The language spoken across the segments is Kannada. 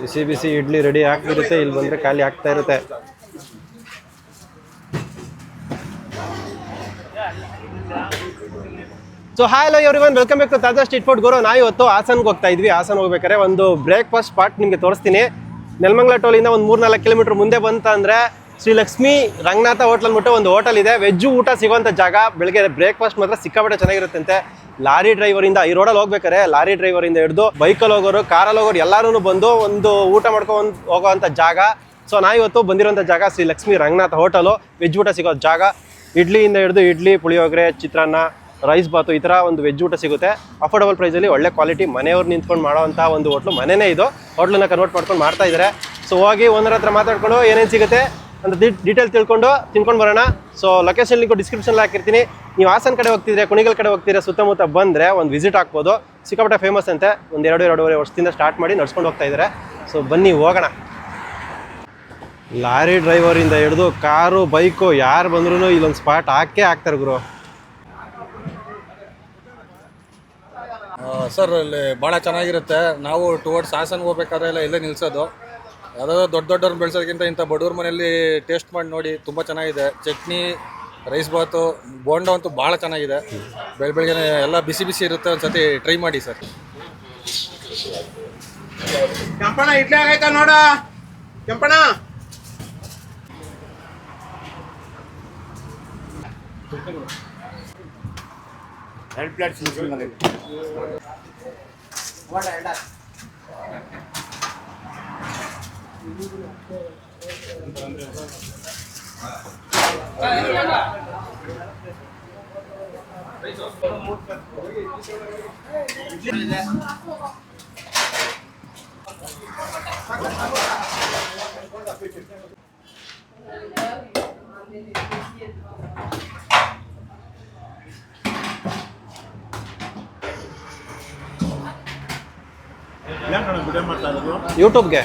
ಬಿಸಿ ಬಿಸಿ ಇಡ್ಲಿ ರೆಡಿ ಆಗ್ತಿರುತ್ತೆ, ಇಲ್ಲಿ ಬಂದ್ರೆ ಖಾಲಿ ಆಗ್ತಾ ಇರುತ್ತೆ. So hi hello everyone, welcome back to Taaza street food ಗುರು. ನಾವು ಇವತ್ತು ಹಾಸನ್ಗೆ ಹೋಗ್ತಾ ಇದ್ವಿ. ಹಾಸನ್ ಹೋಗ್ಬೇಕಾದ್ರೆ ಒಂದು ಬ್ರೇಕ್ಫಾಸ್ಟ್ ಸ್ಪಾಟ್ ನಿಮಗೆ ತೋರಿಸ್ತೀನಿ. ನೆಲಮಂಗಲ ಟೋಲಿಂದ ಒಂದು 3-4 ಕಿಲೋಮೀಟರ್ ಮುಂದೆ ಬಂತಂದ್ರೆ ಶ್ರೀ ಲಕ್ಷ್ಮೀ ರಂಗನಾಥ ಹೋಟ್ಲ್ ಅಂದ್ಬಿಟ್ಟು ಒಂದು ಹೋಟೆಲ್ ಇದೆ. ವೆಜ್ಜು ಊಟ ಸಿಗೋಂಥ ಜಾಗ. ಬೆಳಗ್ಗೆ ಬ್ರೇಕ್ಫಾಸ್ಟ್ ಮಾತ್ರ ಸಿಕ್ಕಾಪಟ್ಟೆ ಚೆನ್ನಾಗಿರುತ್ತಂತೆ. ಲಾರಿ ಡ್ರೈವರಿಂದ ಈ ರೋಡಲ್ಲಿ ಹೋಗ್ಬೇಕಾರೆ ಲಾರಿ ಡ್ರೈವರಿಂದ ಹಿಡಿದು ಬೈಕಲ್ಲಿ ಹೋಗೋರು, ಕಾರಲ್ಲಿ ಹೋಗೋರು ಎಲ್ಲರೂ ಬಂದು ಒಂದು ಊಟ ಮಾಡ್ಕೊಂಡು ಹೋಗೋವಂಥ ಜಾಗ. ಸೊ ನಾವಿವತ್ತು ಬಂದಿರೋಂಥ ಜಾಗ ಶ್ರೀ ಲಕ್ಷ್ಮೀ ರಂಗನಾಥ ಹೋಟೆಲು. ವೆಜ್ ಊಟ ಸಿಗೋ ಜಾಗ. ಇಡ್ಲಿಯಿಂದ ಹಿಡಿದು ಇಡ್ಲಿ, ಪುಳಿಯೋಗರೆ, ಚಿತ್ರಾನ್ನ, ರೈಸ್ ಬಾತು, ಈ ಥರ ಒಂದು ವೆಜ್ ಊಟ ಸಿಗುತ್ತೆ. ಅಫೋರ್ಡಬಲ್ ಪ್ರೈಸಲ್ಲಿ ಒಳ್ಳೆ ಕ್ವಾಲಿಟಿ. ಮನೆಯವ್ರು ನಿಂತ್ಕೊಂಡು ಮಾಡೋವಂಥ ಒಂದು ಹೋಟ್ಲು. ಮನೆಯೇ ಇದು. ಹೋಟ್ಲನ್ನ ಕನ್ವರ್ಟ್ ಮಾಡ್ಕೊಂಡು ಮಾಡ್ತಾ ಇದ್ದಾರೆ. ಸೊ ಹೋಗಿ ಒಂದರ ಹತ್ರ ಮಾತಾಡ್ಕೊಂಡು ಏನೇನು ಸಿಗುತ್ತೆ ಅಂತ ಡೀಟೇಲ್ ತಿಳ್ಕೊಂಡು ತಿನ್ಕೊಂಡು ಬರೋಣ. ಸೊ ಲೊಕೇಶನ್ ಲಿಂಕು ಡಿಸ್ಕ್ರಿಪ್ಷನ್ಲ್ಲಿ ಹಾಕಿರ್ತೀನಿ. ನೀವು ಹಾಸನ ಕಡೆ ಹೋಗ್ತಿದ್ರೆ, ಕುಣಿಗಲ್ ಕಡೆ ಹೋಗ್ತಿದ್ರೆ ಸುತ್ತಮುತ್ತ ಬಂದರೆ ಒಂದು ವಿಸಿಟ್ ಹಾಕ್ಬೋದು. ಸಿಕ್ಕಾಪಟ್ಟೆ ಫೇಮಸ್ ಅಂತೆ. ಒಂದು 2-2.5 ವರ್ಷದಿಂದ ಸ್ಟಾರ್ಟ್ ಮಾಡಿ ನಡ್ಸ್ಕೊಂಡು ಹೋಗ್ತಾ ಇದ್ದಾರೆ. ಸೊ ಬನ್ನಿ ಹೋಗೋಣ. ಲಾರಿ ಡ್ರೈವರಿಂದ ಹಿಡಿದು ಕಾರು, ಬೈಕು ಯಾರು ಬಂದ್ರೂ ಇಲ್ಲೊಂದು ಸ್ಪಾಟ್ ಹಾಕ್ತಾರೆ ಗುರು. ಸರ್ ಇಲ್ಲಿ ಭಾಳ ಚೆನ್ನಾಗಿರುತ್ತೆ. ನಾವು ಟುವರ್ಡ್ಸ್ ಹಾಸನ್ಗೆ ಹೋಗ್ಬೇಕಾದ್ರೆ ಇಲ್ಲೇ ನಿಲ್ಸೋದು. ಯಾವುದಾದ್ರು ದೊಡ್ಡವ್ರನ್ನ ಬೆಳೆಸೋದಕ್ಕಿಂತ ಇಂಥ ಬಡವ್ರ ಮನೆಯಲ್ಲಿ ಟೇಸ್ಟ್ ಮಾಡಿ ನೋಡಿ, ತುಂಬ ಚೆನ್ನಾಗಿದೆ. ಚಟ್ನಿ, ರೈಸ್ ಬಾತು, ಬೋಂಡ ಅಂತೂ ಭಾಳ ಚೆನ್ನಾಗಿದೆ. ಬೆಳಗ್ಗೆ ಎಲ್ಲ ಬಿಸಿ ಬಿಸಿ ಇರುತ್ತೆ. ಒಂದು ಸತಿ ಟ್ರೈ ಮಾಡಿ ಸರ್. ಕೆಂಪಣ್ಣ ಇಡ್ಲಿ ಆಗೈತಾ ನೋಡ. ಕೆಂಪಣ್ಣ ಎರಡು ಪ್ಲೇಟ್ ಯೂಟ್ಯೂಬ್ಗೆ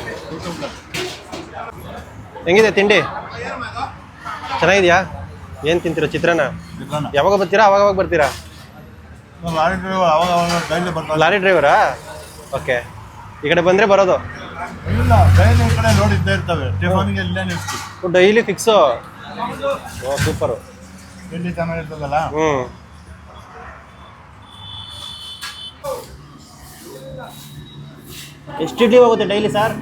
ಹೆಂಗಿದೆ ತಿಂಡಿ? ಚೆನ್ನಾಗಿದೆಯಾ? ಏನು ತಿಂತೀರಾ? ಚಿತ್ರಾನ್ನ. ಯಾವಾಗ ಬರ್ತೀರಾ? ಅವಾಗ ಬರ್ತೀರಾ? ಲಾರಿ ಡ್ರೈವರಾ? ಓಕೆ. ಈ ಕಡೆ ಬಂದರೆ ಬರೋದು ಡೈಲಿ ಫಿಕ್ಸು? ಓ ಸೂಪರು. ಚೆನ್ನಾಗಿರ್ತದಲ್ಲ. ಎಷ್ಟು ಇಡ್ಲಿ ಹೋಗುತ್ತೆ daily sir?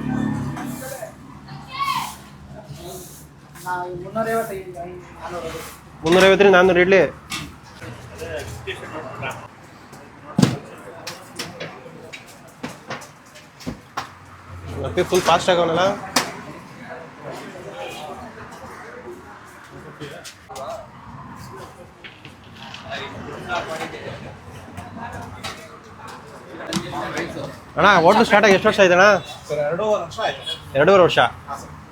350-400 idli. Full fast ಆಗೋನಲ್ಲ. ಅಣ್ಣ ಹೋಟ್ಲು ಸ್ಟಾರ್ಟ್ ಆಗಿ ಎಷ್ಟು ವರ್ಷ ಆಯ್ತು ಅಣ್ಣ? 2.5 ವರ್ಷ.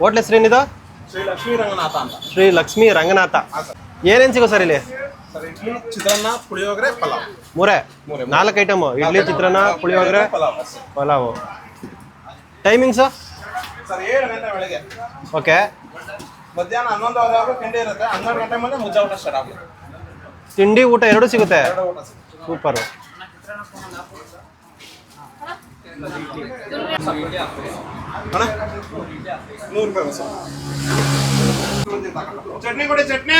ಹೋಟ್ಲ್ ಹೆಸರೇನಿದು? ಶ್ರೀ ಲಕ್ಷ್ಮೀ ರಂಗನಾಥ ಅಂತ. ಶ್ರೀ ಲಕ್ಷ್ಮೀ ರಂಗನಾಥ. ಏನೇನು ಸಿಗೋ ಸರ್ ಇಲ್ಲಿ? ಸರ್ ಇಡ್ಲಿ, ಚಿತ್ರಾನ್ನ, ಪುಳಿಯೋಗರೆ, ಪಲಾವ್. 4 ಐಟಮ್. ಇಡ್ಲಿ, ಚಿತ್ರಾನ್ನ, ಪುಳಿಯೋಗರೆ, ಪಲಾವು. ಟೈಮಿಂಗ್ಸು? ಸರ್ 7 ಗಂಟೆ ಬೆಳಗ್ಗೆ. ಓಕೆ. ಮಧ್ಯಾಹ್ನ 11 ತಿಂಡಿ ಇರುತ್ತೆ. 12 ಗಂಟೆ ಮೇಲೆ ಮುದ್ದೆ ಊಟ ಸ್ಟಾರ್ಟ್ ಆಗುತ್ತೆ. ತಿಂಡಿ ಊಟ ಎರಡೂ ಸಿಗುತ್ತೆ? ಸೂಪರು. ಅಣ್ಣ 100 ರೂಪಾಯಿ ಸರ್. ಚಟ್ನಿ ಕೊಡಿ. ಚಟ್ನಿ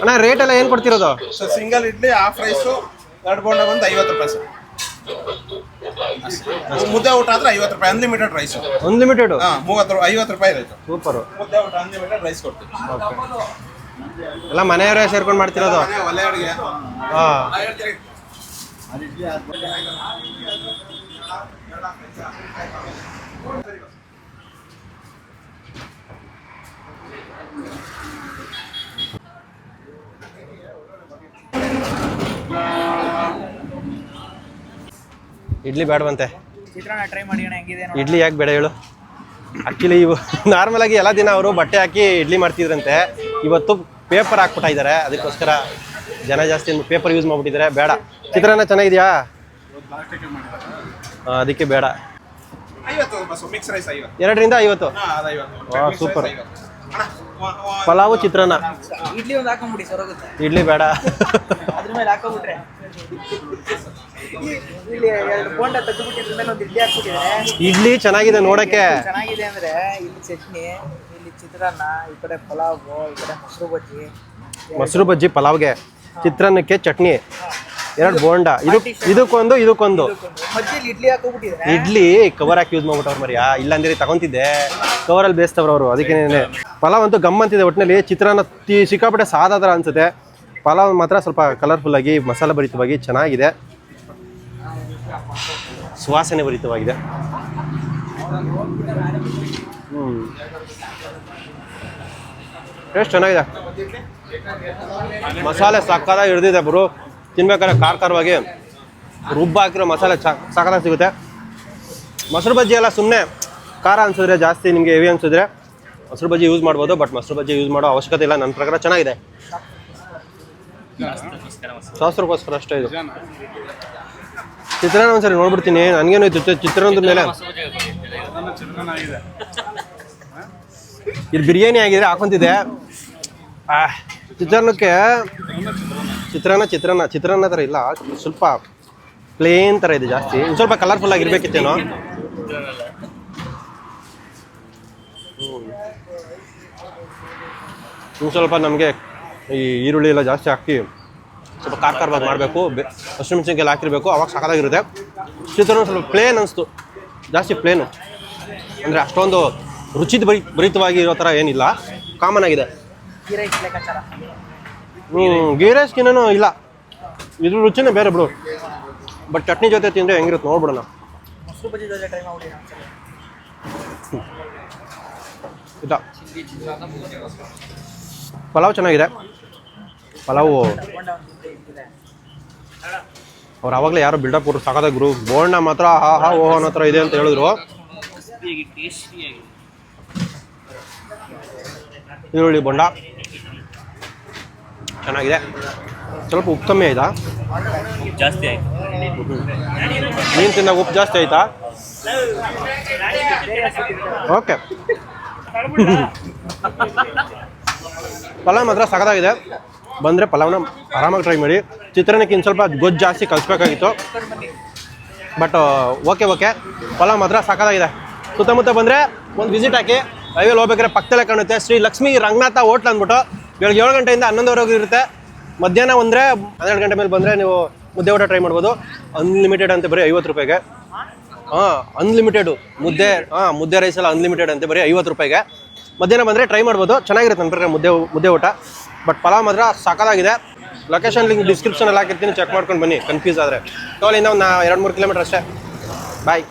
ಅಣ್ಣ ರೇಟ್ ಎಲ್ಲ ಏನು ಕೊಡ್ತಿರೋದು? Sir single idli, half rice, 2 bonda ಬಂದು 50 ರೂಪಾಯಿ ಸರ್. ಮುದ್ದೆ ಊಟ ಆದ್ರೆ 50 ರೂಪಾಯಿ. Unlimited rice. ಅನ್ಲಿಮಿಟೆಡ್? 50 ರೂಪಾಯಿ ರೈಸ್. ಸೂಪರು. ಮುದ್ದೆ ಊಟ ಅನ್ಲಿಮಿಟೆಡ್ ರೈಸ್ ಕೊಡ್ತೀವಿ. ಎಲ್ಲ ಮನೆಯವರೇ ಸೇರ್ಕೊಂಡು ಮಾಡ್ತಿರೋದು? ಒಲೆ ಅಡುಗೆ. ಹಾಂ. ಇಡ್ಲಿ ಬೇಡವಂತೆ. ಚಿತ್ರಾನ್ನ ಟ್ರೈ ಮಾಡಿ ಅಣ್ಣ, ಹೆಂಗಿದೆ ನೋಡಿ. ಇಡ್ಲಿ ಯಾಕೆ ಬೇಡ ಹೇಳು? ಆ್ಯಕ್ಚುಲಿ ಇವು ನಾರ್ಮಲ್ ಆಗಿ ಎಲ್ಲ ದಿನ ಅವರು ಬಟ್ಟೆ ಹಾಕಿ ಇಡ್ಲಿ ಮಾಡ್ತಿದ್ರಂತೆ. ಇವತ್ತು ಪೇಪರ್ ಹಾಕ್ಬಿಟ್ಟ ಇದ್ದಾರೆ. ಅದಕ್ಕೋಸ್ಕರ ಜನ ಜಾಸ್ತಿ ಪೇಪರ್ ಯೂಸ್ ಮಾಡ್ಬಿಟ್ಟಿದ್ದಾರೆ. ಬೇಡ. ಚಿತ್ರಾನ್ನ ಚೆನ್ನಾಗಿದೆಯಾ? ಅದಕ್ಕೆ ಬೇಡ. 2ರಿಂದ 50. ಸೂಪರ್. ಪಲಾವು, ಚಿತ್ರಾನ್ನ. ಇಡ್ಲಿ ಒಂದು ಹಾಕೊಂಬಿಡಿ ಸರ್, ಹೋಗುತ್ತೆ. ಇಡ್ಲಿ ಬೇಡ. ಮೇಲೆ ಹಾಕೋಬಿಟ್ರೆ ಇಲ್ಲಿ ಎರಡು ಬೋಂಡ ತೆಗೆದುಬಿಟ್ಟಿದ್ರ ಮೇಲೆ ಒಂದು ಇಡ್ಲಿ ಹಾಕ್ಬಿಟ್ಟಿದ್ದಾರೆ. ಇಡ್ಲಿ ಚೆನ್ನಾಗಿದೆ ನೋಡಕ್ಕೆ. ಚೆನ್ನಾಗಿದೆ ಅಂದ್ರೆ ಇಲ್ಲಿ ಚಟ್ನಿ, ಇಲ್ಲಿ ಚಿತ್ರಾನ್ನ, ಈ ಕಡೆ ಪಲಾವು, ಈ ಕಡೆ ಮೊಸರು ಬಜ್ಜಿ ಪಲಾವ್ಗೆ, ಚಿತ್ರಾನ್ನಕ್ಕೆ ಚಟ್ನಿ, ಎರಡು ಬೋಂಡ, ಇದಕ್ಕೊಂದು ಮಧ್ಯದಲ್ಲಿ ಇಡ್ಲಿ ಹಾಕೋಬಿಟ್ಟಿದ್ದಾರೆ. ಇಡ್ಲಿ ಕವರ್ ಹಾಕಿ ಯೂಸ್ ಮಾಡ್ಬಿಟ್ಟವ್ರು ಮರಿಯಾ, ಇಲ್ಲಾಂದ್ರೆ ತಗೊಂತಿದ್ದೆ ಕವರಲ್ಲಿ ಬೇಯಿಸ್ತವ್ರು ಅವರು. ಅದಕ್ಕೇನೆ ಪಲಾವ್ ಅಂತೂ ಗಮ್ಮಂತಿದೆ. ಒಟ್ಟಿನಲ್ಲಿ ಚಿತ್ರಾನ್ನ ಸಿಕ್ಕಾಪಟ್ಟೆ ಸಾದಾ ಥರ ಅನ್ಸುತ್ತೆ. ಪಲಾವ್ ಮಾತ್ರ ಸ್ವಲ್ಪ ಕಲರ್ಫುಲ್ ಆಗಿ ಮಸಾಲೆ ಭರಿತವಾಗಿ ಚೆನ್ನಾಗಿದೆ, ಸುವಾಸನೆ ಭರಿತವಾಗಿದೆ. ಟೇಸ್ಟ್ ಚೆನ್ನಾಗಿದೆ, ಮಸಾಲೆ ಸಕ್ಕತ್ತಾಗಿ ಹಿಡ್ದಿದೆ ಬ್ರೋ. ತಿನ್ಬೇಕಾದ್ರೆ ಖಾರವಾಗಿ ರುಬ್ಬ ಹಾಕಿರೋ ಮಸಾಲೆ ಸಕ್ಕತ್ತಾಗಿ ಸಿಗುತ್ತೆ. ಮೊಸರು ಬಜ್ಜಿ ಎಲ್ಲ ಸುಮ್ಮನೆ ಖಾರ ಅನ್ಸಿದ್ರೆ, ಜಾಸ್ತಿ ನಿಮಗೆ ಹೆವಿ ಅನ್ಸಿದ್ರೆ ಮೊಸರು ಬಜ್ಜಿ ಯೂಸ್ ಮಾಡ್ಬೋದು. ಬಟ್ ಮೊಸರು ಬಜ್ಜಿ ಯೂಸ್ ಮಾಡೋ ಅವಶ್ಯಕತೆ ಇಲ್ಲ, ನನ್ನ ಪ್ರಕಾರ ಚೆನ್ನಾಗಿದೆ. ಶಾಸ್ತ್ರಕ್ಕೋಸ್ಕರ ಅಷ್ಟೇ ಇದು. ಚಿತ್ರಾನ್ನ ಒಂದ್ಸರಿ ನೋಡ್ಬಿಡ್ತೀನಿ, ನನಗೇನು ಚಿತ್ರಾನ್ನದ ಮೇಲೆ ಇಲ್ಲಿ ಬಿರಿಯಾನಿ ಆಗಿದ್ರೆ ಹಾಕೊಂತಿದ್ದೆ. ಚಿತ್ರಾನ್ನಕ್ಕೆ ಚಿತ್ರಾನ್ನ ಥರ ಇಲ್ಲ, ಸ್ವಲ್ಪ ಪ್ಲೇನ್ ಥರ ಇದೆ ಜಾಸ್ತಿ. ಇನ್ನು ಸ್ವಲ್ಪ ಕಲರ್ಫುಲ್ ಆಗಿರ್ಬೇಕಿತ್ತೇನೋ. ಇನ್ನು ಸ್ವಲ್ಪ ನಮಗೆ ಈ ಈರುಳ್ಳಿ ಎಲ್ಲ ಜಾಸ್ತಿ ಹಾಕಿ ಸ್ವಲ್ಪ ಖಾರವಾಗಿ ಮಾಡಬೇಕು, ಹಸಿಮೆಣಸಿನ್ಕಾಯಿ ಹಾಕಿರಬೇಕು, ಅವಾಗ ಸಾಕಾಗಿರುತ್ತೆ. ಚಿತ್ರಾನ್ನ ಸ್ವಲ್ಪ ಪ್ಲೇನ್ ಅನಿಸ್ತು, ಜಾಸ್ತಿ ಪ್ಲೇನು ಅಂದರೆ ಅಷ್ಟೊಂದು ರುಚಿದ ಭರಿತವಾಗಿ ಇರೋ ಥರ ಏನಿಲ್ಲ, ಕಾಮನ್ ಆಗಿದೆ. ಗೀ ರೈಸ್ಗಿನ್ನೂ ಇಲ್ಲ, ಇದ್ರ ರುಚಿನೇ ಬೇರೆ ಬಿಡು. ಬಟ್ ಚಟ್ನಿ ಜೊತೆ ತಿಂದರೆ ಹೆಂಗಿರುತ್ತೆ ನೋಡ್ಬಿಡೋಣ. ಮೊಸರು ಬಜ್ಜಿ ಜೊತೆ ಟ್ರೈ ಮಾಡಿ. ಇಲ್ಲ, ಪಲಾವ್ ಚೆನ್ನಾಗಿದೆ. ಪಲಾವು ಅವ್ರು ಆವಾಗಲೇ ಯಾರೋ ಬಿಲ್ಡಪ್ ಕೊಟ್ಟರು, ಸಾಕಾದಾಗ ಗುರು. ಬೋಂಡ ಮಾತ್ರ ಹಾ ಓಹೋ ಅನ್ನೋ ಥರ ಇದೆ ಅಂತ ಹೇಳಿದ್ರು. ಈರುಳ್ಳಿ ಬೋಂಡ ಚೆನ್ನಾಗಿದೆ, ಸ್ವಲ್ಪ ಉಪ್ಪು ಕಮ್ಮಿ ಆಯ್ತಾ? ಜಾಸ್ತಿ ಆಯ್ತು. ನೀನು ತಿಂದಾಗ ಉಪ್ಪು ಜಾಸ್ತಿ ಆಯ್ತಾ? ಓಕೆ. ಪಲಾವ್ ಮಾತ್ರ ಸಖತ್ತಾಗಿದೆ. ಬಂದರೆ ಪಲಾವ್ನ ಆರಾಮಾಗಿ ಟ್ರೈ ಮಾಡಿ. ಚಿತ್ರಾನ್ನಕ್ಕೆ ಇನ್ನು ಸ್ವಲ್ಪ ಗೊಜ್ಜು ಜಾಸ್ತಿ ಕಲಿಸ್ಬೇಕಾಗಿತ್ತು, ಬಟ್ ಓಕೆ. ಪಲಾವ್ ಮಾತ್ರ ಸಖತ್ತಾಗಿದೆ. ಸುತ್ತಮುತ್ತ ಬಂದರೆ ಒಂದು ವಿಸಿಟ್ ಹಾಕಿ. ಹೈವೇಲಿ ಹೋಗ್ಬೇಕಾದ್ರೆ ಪಕ್ಕದಲ್ಲೇ ಕಾಣುತ್ತೆ ಶ್ರೀ ಲಕ್ಷ್ಮೀ ರಂಗನಾಥ ಹೋಟ್ಲ್ ಅಂದ್ಬಿಟ್ಟು. ಬೆಳಗ್ಗೆ 7 ಗಂಟೆಯಿಂದ 11 ಇರುತ್ತೆ. ಮಧ್ಯಾಹ್ನ ಅಂದರೆ 12 ಗಂಟೆ ಮೇಲೆ ಬಂದರೆ ನೀವು ಮುದ್ದೆ ಊಟ ಟ್ರೈ ಮಾಡ್ಬೋದು. ಅನ್ಲಿಮಿಟೆಡ್ ಅಂತೆ, ಬರೀ 50 ರೂಪಾಯಿಗೆ. ಅನ್ಲಿಮಿಟೆಡು ಮುದ್ದೆ ರೈಸ್ ಎಲ್ಲ ಅನ್ಲಿಮಿಟೆಡ್ ಅಂತೆ, ಬರೀ 50 ರೂಪಾಯಿಗೆ. ಮಧ್ಯಾಹ್ನ ಬಂದರೆ ಟ್ರೈ ಮಾಡ್ಬೋದು, ಚೆನ್ನಾಗಿರುತ್ತೆ ನನ್ನ ಪ್ರಕಾರ ಮುದ್ದೆ ಊಟ. ಬಟ್ ಪಲಾವ್ ಮಾತ್ರ ಸಕ್ಕತ್ತಾಗಿದೆ. ಲೊಕೇಶನ್ ಲಿಂಕ್ ಡಿಸ್ಕ್ರಿಪ್ಷನಲ್ಲಿ ಹಾಕಿರ್ತೀನಿ, ಚೆಕ್ ಮಾಡ್ಕೊಂಡು ಬನ್ನಿ ಕನ್ಫ್ಯೂಸ್ ಆದರೆ. ಟೋಲಿಂದ ಒಂದು 2-3 ಕಿಲೋಮೀಟರ್ ಅಷ್ಟೇ. ಬಾಯ್.